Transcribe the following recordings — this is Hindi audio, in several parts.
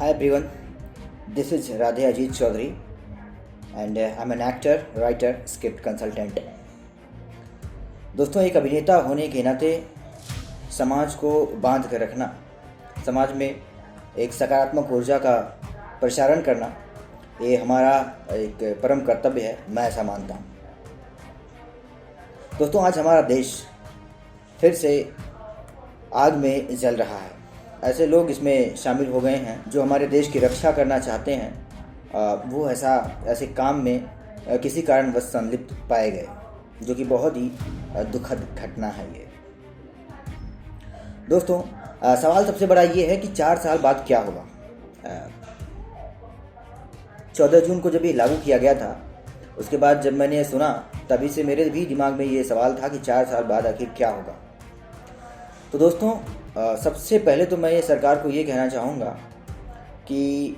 Hi everyone, this is Radhe Ajit Chaudhary and I'm an actor, writer, script consultant. दोस्तों, एक अभिनेता होने के नाते समाज को बांध कर रखना, समाज में एक सकारात्मक ऊर्जा का प्रसारण करना, ये हमारा एक परम कर्तव्य है, मैं ऐसा मानता हूँ। दोस्तों, आज हमारा देश फिर से आग में जल रहा है। ऐसे लोग इसमें शामिल हो गए हैं जो हमारे देश की रक्षा करना चाहते हैं, वो ऐसे काम में किसी कारणवश संलिप्त पाए गए, जो कि बहुत ही दुखद घटना है ये। दोस्तों, सवाल सबसे बड़ा ये है कि 4 साल बाद क्या होगा। 14 जून को जब ये लागू किया गया था, उसके बाद जब मैंने सुना, तभी से मेरे भी दिमाग में ये सवाल था कि 4 साल बाद आखिर क्या होगा। तो दोस्तों, सबसे पहले तो मैं ये सरकार को ये कहना चाहूँगा कि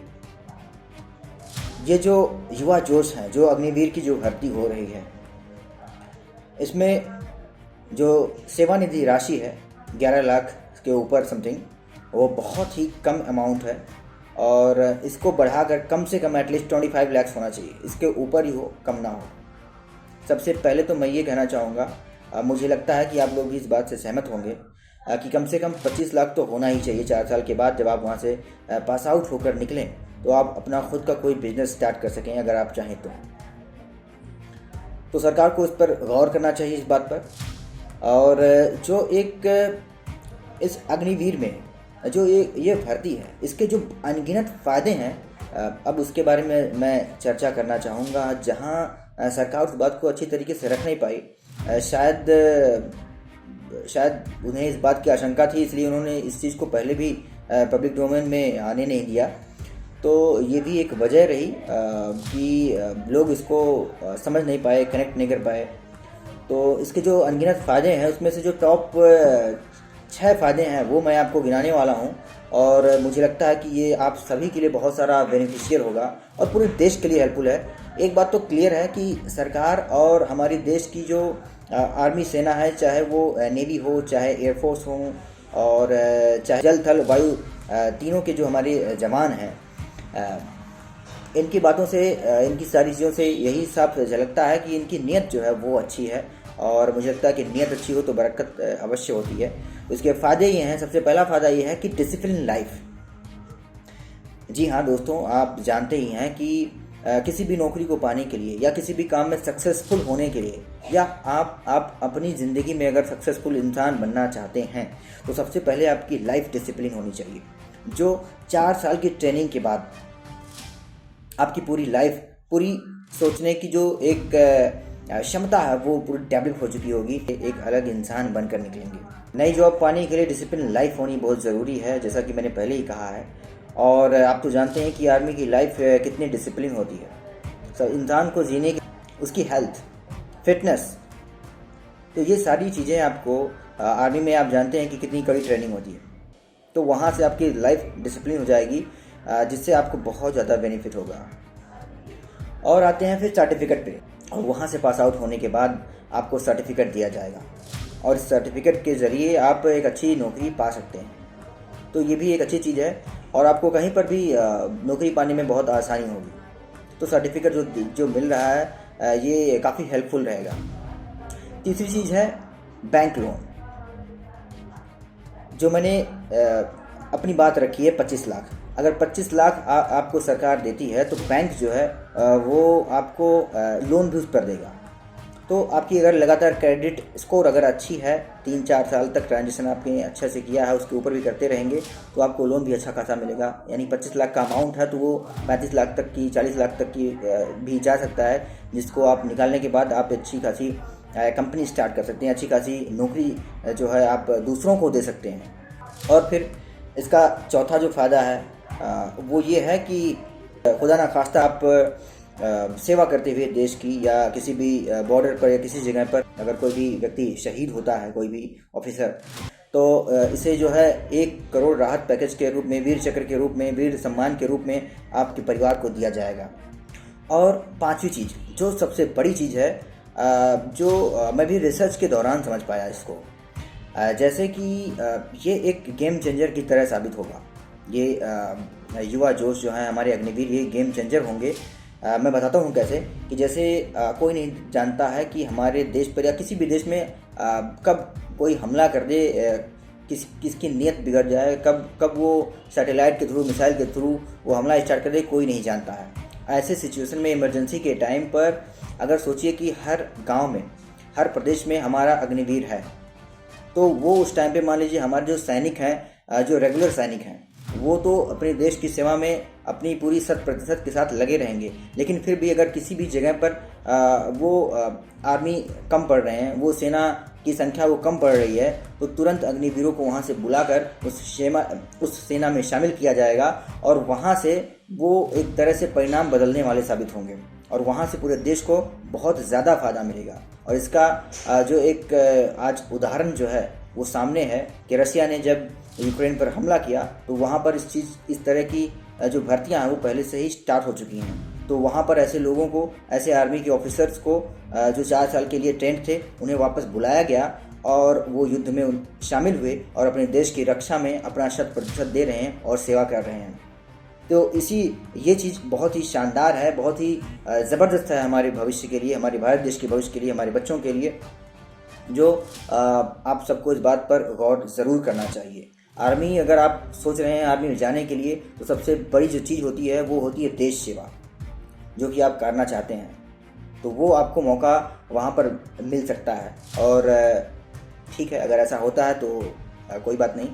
ये जो युवा जोश हैं, जो अग्निवीर की जो भर्ती हो रही है, इसमें जो सेवानिधि राशि है 11 लाख के ऊपर समथिंग, वो बहुत ही कम अमाउंट है और इसको बढ़ाकर कम से कम एटलीस्ट 25 लाख होना चाहिए। इसके ऊपर ही हो, कम ना हो। सबसे पहले तो मैं ये कहना चाहूँगा, मुझे लगता है कि आप लोग भी इस बात से सहमत होंगे कि कम से कम 25 लाख तो होना ही चाहिए। 4 साल के बाद जब आप वहाँ से पास आउट होकर निकलें तो आप अपना खुद का कोई बिजनेस स्टार्ट कर सकें, अगर आप चाहें तो सरकार को इस पर गौर करना चाहिए, इस बात पर। और जो एक इस अग्निवीर में जो ये भर्ती है, इसके जो अनगिनत फ़ायदे हैं, अब उसके बारे में मैं चर्चा करना चाहूँगा। जहाँ सरकार उस बात को अच्छी तरीके से रख नहीं पाई, शायद उन्हें इस बात की आशंका थी, इसलिए उन्होंने इस चीज़ को पहले भी पब्लिक डोमेन में आने नहीं दिया। तो ये भी एक वजह रही कि लोग इसको समझ नहीं पाए, कनेक्ट नहीं कर पाए। तो इसके जो अनगिनत फ़ायदे हैं, उसमें से जो टॉप 6 फ़ायदे हैं वो मैं आपको गिनाने वाला हूँ, और मुझे लगता है कि ये आप सभी के लिए बहुत सारा बेनिफिशियल होगा और पूरे देश के लिए हेल्पफुल है। एक बात तो क्लियर है कि सरकार और हमारी देश की जो आर्मी सेना है, चाहे वो नेवी हो, चाहे एयरफोर्स हो, और चाहे जल थल वायु, तीनों के जो हमारे जवान हैं, इनकी बातों से, इनकी सारी चीज़ों से यही साफ झलकता है कि इनकी नीयत जो है वो अच्छी है। और मुझे लगता है कि नीयत अच्छी हो तो बरकत अवश्य होती है। उसके फ़ायदे ये हैं, सबसे पहला फ़ायदा ये है कि डिसिप्लिन लाइफ। जी हाँ दोस्तों, आप जानते ही हैं कि किसी भी नौकरी को पाने के लिए या किसी भी काम में सक्सेसफुल होने के लिए, या आप अपनी ज़िंदगी में अगर सक्सेसफुल इंसान बनना चाहते हैं, तो सबसे पहले आपकी लाइफ डिसिप्लिन होनी चाहिए। जो 4 साल की ट्रेनिंग के बाद आपकी पूरी लाइफ, पूरी सोचने की जो एक क्षमता है, वो पूरी डेवलप हो चुकी होगी, एक अलग इंसान बनकर निकलेंगे। नई जॉब पाने के लिए डिसिप्लिन लाइफ होनी बहुत ज़रूरी है, जैसा कि मैंने पहले ही कहा है। और आप तो जानते हैं कि आर्मी की लाइफ कितनी डिसिप्लिन होती है। सब इंसान को जीने की, उसकी हेल्थ, फिटनेस, तो ये सारी चीज़ें आपको आर्मी में, आप जानते हैं कि कितनी कड़ी ट्रेनिंग होती है। तो वहाँ से आपकी लाइफ डिसिप्लिन हो जाएगी, जिससे आपको बहुत ज़्यादा बेनिफिट होगा। और आते हैं फिर सर्टिफिकेट पे, और वहाँ से पास आउट होने के बाद आपको सर्टिफिकेट दिया जाएगा, और इस सर्टिफिकेट के ज़रिए आप एक अच्छी नौकरी पा सकते हैं। तो ये भी एक अच्छी चीज़ है, और आपको कहीं पर भी नौकरी पाने में बहुत आसानी होगी। तो सर्टिफिकेट जो मिल रहा है, ये काफ़ी हेल्पफुल रहेगा। तीसरी चीज़ है बैंक लोन। जो मैंने अपनी बात रखी है 25 लाख, अगर 25 लाख आपको सरकार देती है, तो बैंक जो है वो आपको लोन भी उस पर देगा। तो आपकी अगर लगातार क्रेडिट स्कोर अगर अच्छी है, 3-4 साल तक ट्रांजेक्शन आपने अच्छे से किया है, उसके ऊपर भी करते रहेंगे, तो आपको लोन भी अच्छा खासा मिलेगा। यानी 25 लाख का अमाउंट है, तो वो 35 लाख तक की, 40 लाख तक की भी जा सकता है, जिसको आप निकालने के बाद आप अच्छी खासी कंपनी स्टार्ट कर सकते हैं, अच्छी खासी नौकरी जो है आप दूसरों को दे सकते हैं। और फिर इसका चौथा जो फ़ायदा है वो ये है कि खुदा ना खास्ता आप सेवा करते हुए देश की, या किसी भी बॉर्डर पर या किसी जगह पर अगर कोई भी व्यक्ति शहीद होता है, कोई भी ऑफिसर, तो इसे जो है 1 करोड़ राहत पैकेज के रूप में, वीर चक्र के रूप में, वीर सम्मान के रूप में आपके परिवार को दिया जाएगा। और 5वीं चीज़, जो सबसे बड़ी चीज़ है, जो मैं भी रिसर्च के दौरान समझ पाया इसको, जैसे कि ये एक गेम चेंजर की तरह साबित होगा। ये युवा जोश जो है हमारे अग्निवीर, ये गेम चेंजर होंगे। मैं बताता हूँ कैसे, कि जैसे कोई नहीं जानता है कि हमारे देश पर या किसी भी देश में कब कोई हमला कर दे, किसकी नीयत बिगड़ जाए, कब वो सैटेलाइट के थ्रू, मिसाइल के थ्रू वो हमला स्टार्ट कर दे, कोई नहीं जानता है। ऐसे सिचुएशन में, इमरजेंसी के टाइम पर अगर सोचिए कि हर गांव में, हर प्रदेश में हमारा अग्निवीर है, तो वो उस टाइम पे मान लीजिए हमारे जो सैनिक हैं, जो रेगुलर सैनिक हैं, वो तो अपने देश की सेवा में अपनी पूरी 100% के साथ लगे रहेंगे। लेकिन फिर भी अगर किसी भी जगह पर वो आर्मी कम पड़ रहे हैं, वो सेना की संख्या वो कम पड़ रही है, तो तुरंत अग्निवीरों को वहाँ से बुलाकर उस सेना में शामिल किया जाएगा, और वहाँ से वो एक तरह से परिणाम बदलने वाले साबित होंगे, और वहाँ से पूरे देश को बहुत ज़्यादा फायदा मिलेगा। और इसका जो एक आज उदाहरण जो है वो सामने है कि रसिया ने जब यूक्रेन पर हमला किया, तो वहाँ पर इस तरह की जो भर्तियाँ हैं वो पहले से ही स्टार्ट हो चुकी हैं। तो वहाँ पर ऐसे लोगों को, ऐसे आर्मी के ऑफिसर्स को जो 4 साल के लिए ट्रेंड थे, उन्हें वापस बुलाया गया, और वो युद्ध में शामिल हुए और अपने देश की रक्षा में अपना 100% दे रहे हैं और सेवा कर रहे हैं। तो ये चीज़ बहुत ही शानदार है, बहुत ही ज़बरदस्त है हमारे भविष्य के लिए, हमारे भारत देश के भविष्य के लिए, हमारे बच्चों के लिए, जो आप सबको इस बात पर गौर ज़रूर करना चाहिए। आर्मी, अगर आप सोच रहे हैं आर्मी में जाने के लिए, तो सबसे बड़ी जो चीज़ होती है वो होती है देश सेवा, जो कि आप करना चाहते हैं, तो वो आपको मौका वहाँ पर मिल सकता है। और ठीक है, अगर ऐसा होता है तो कोई बात नहीं,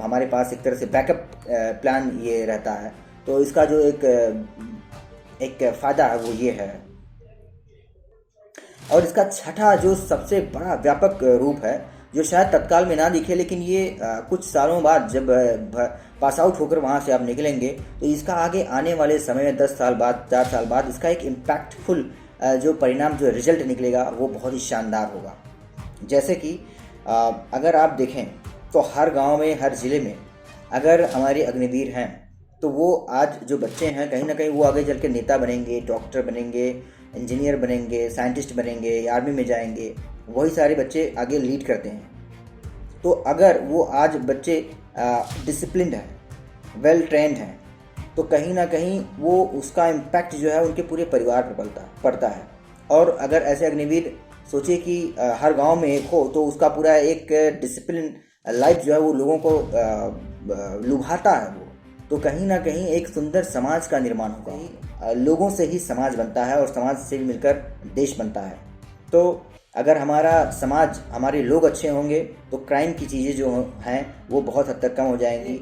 हमारे पास एक तरह से बैकअप प्लान ये रहता है। तो इसका जो एक फ़ायदा है वो ये है। और इसका छठा जो सबसे बड़ा व्यापक रूप है, जो शायद तत्काल में ना दिखे, लेकिन ये कुछ सालों बाद जब पास आउट होकर वहाँ से आप निकलेंगे, तो इसका आगे आने वाले समय में 10 साल बाद, 4 साल बाद, इसका एक इम्पैक्टफुल जो परिणाम, जो रिजल्ट निकलेगा, वो बहुत ही शानदार होगा। जैसे कि अगर आप देखें तो हर गांव में, हर ज़िले में अगर हमारे अग्निवीर हैं, तो वो आज जो बच्चे हैं, कहीं ना कहीं वो आगे चल के नेता बनेंगे, डॉक्टर बनेंगे, इंजीनियर बनेंगे, साइंटिस्ट बनेंगे, आर्मी में जाएंगे। वही सारे बच्चे आगे लीड करते हैं। तो अगर वो आज बच्चे डिसिप्लिन्ड हैं, वेल ट्रेंड हैं, तो कहीं ना कहीं वो उसका इम्पैक्ट जो है उनके पूरे परिवार पर पड़ता है। और अगर ऐसे अग्निवीर सोचिए कि हर गांव में एक हो, तो उसका पूरा एक डिसिप्लिन लाइफ जो है वो लोगों को लुभाता है वो, तो कहीं ना कहीं एक सुंदर समाज का निर्माण होगा। लोगों से ही समाज बनता है, और समाज से मिलकर देश बनता है। तो अगर हमारा समाज, हमारे लोग अच्छे होंगे, तो क्राइम की चीज़ें जो हैं वो बहुत हद तक कम हो जाएंगी।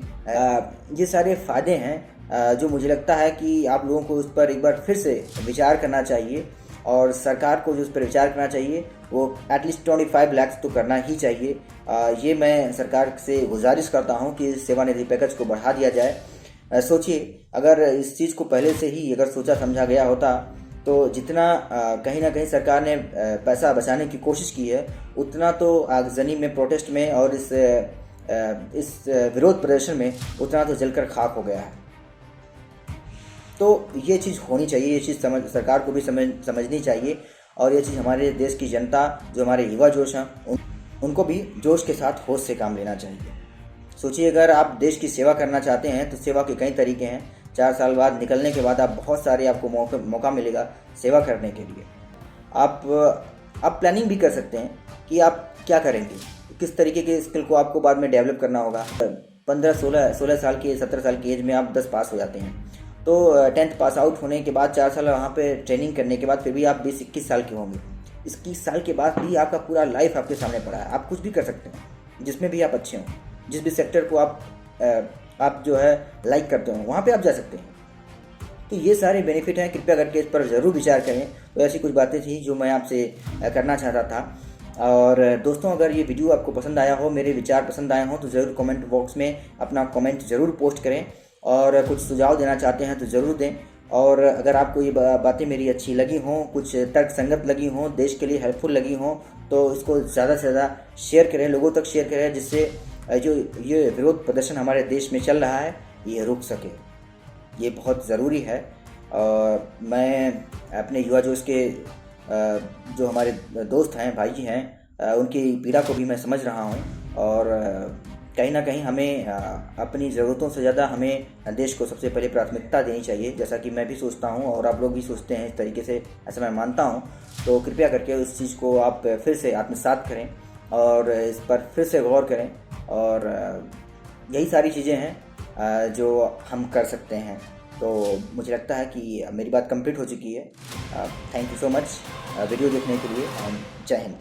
ये सारे फ़ायदे हैं जो मुझे लगता है कि आप लोगों को उस पर एक बार फिर से विचार करना चाहिए, और सरकार को जो उस पर विचार करना चाहिए वो एटलीस्ट 25 लाख तो करना ही चाहिए। ये मैं सरकार से गुजारिश करता हूँ कि सेवानिधि पैकेज को बढ़ा दिया जाए। सोचिए, अगर इस चीज़ को पहले से ही अगर सोचा समझा गया होता, तो जितना कहीं ना कहीं सरकार ने पैसा बचाने की कोशिश की है, उतना तो आगजनी में, प्रोटेस्ट में और इस विरोध प्रदर्शन में उतना तो जलकर खाक हो गया है। तो ये चीज़ होनी चाहिए, ये चीज़ सरकार को भी समझनी चाहिए, और ये चीज़ हमारे देश की जनता, जो हमारे युवा जोश हैं, उनको भी जोश के साथ होश से काम लेना चाहिए। सोचिए, अगर आप देश की सेवा करना चाहते हैं तो सेवा के कई तरीके हैं। 4 साल बाद निकलने के बाद आप बहुत सारे आपको मौका मिलेगा सेवा करने के लिए। आप प्लानिंग भी कर सकते हैं कि आप क्या करेंगे, किस तरीके के स्किल को आपको बाद में डेवलप करना होगा। 15-16 साल की, 17 साल की एज में आप 10 पास हो जाते हैं, तो 10th पास आउट होने के बाद 4 साल वहाँ पे ट्रेनिंग करने के बाद फिर भी आप 20-21 साल के होंगे। 21 साल के बाद भी आपका पूरा लाइफ आपके सामने पड़ा है। आप कुछ भी कर सकते हैं, जिसमें भी आप अच्छे हों, जिस भी सेक्टर को आप जो है लाइक करते हो, वहाँ पे आप जा सकते हैं। तो ये सारे बेनिफिट हैं, कृपया करके इस पर ज़रूर विचार करें। तो ऐसी कुछ बातें थी जो मैं आपसे करना चाहता था। और दोस्तों, अगर ये वीडियो आपको पसंद आया हो, मेरे विचार पसंद आए हों, तो ज़रूर कमेंट बॉक्स में अपना कमेंट ज़रूर पोस्ट करें, और कुछ सुझाव देना चाहते हैं तो ज़रूर दें। और अगर आपको ये बातें मेरी अच्छी लगी हों, कुछ तर्क संगत लगी हों, देश के लिए हेल्पफुल लगी हों, तो इसको ज़्यादा से ज़्यादा शेयर करें, लोगों तक शेयर करें, जिससे जो ये विरोध प्रदर्शन हमारे देश में चल रहा है ये रुक सके। ये बहुत ज़रूरी है। और मैं अपने युवा जोश के जो हमारे दोस्त हैं, भाई हैं, उनकी पीड़ा को भी मैं समझ रहा हूँ, और कहीं ना कहीं हमें अपनी ज़रूरतों से ज़्यादा हमें देश को सबसे पहले प्राथमिकता देनी चाहिए, जैसा कि मैं भी सोचता हूँ और आप लोग भी सोचते हैं इस तरीके से, ऐसा मैं मानता हूँ। तो कृपया करके उस चीज़ को आप फिर से आत्मसात करें और इस पर फिर से गौर करें, और यही सारी चीज़ें हैं जो हम कर सकते हैं। तो मुझे लगता है कि मेरी बात कंप्लीट हो चुकी है। Thank you so much video देखने के लिए, एंड जय हिंद।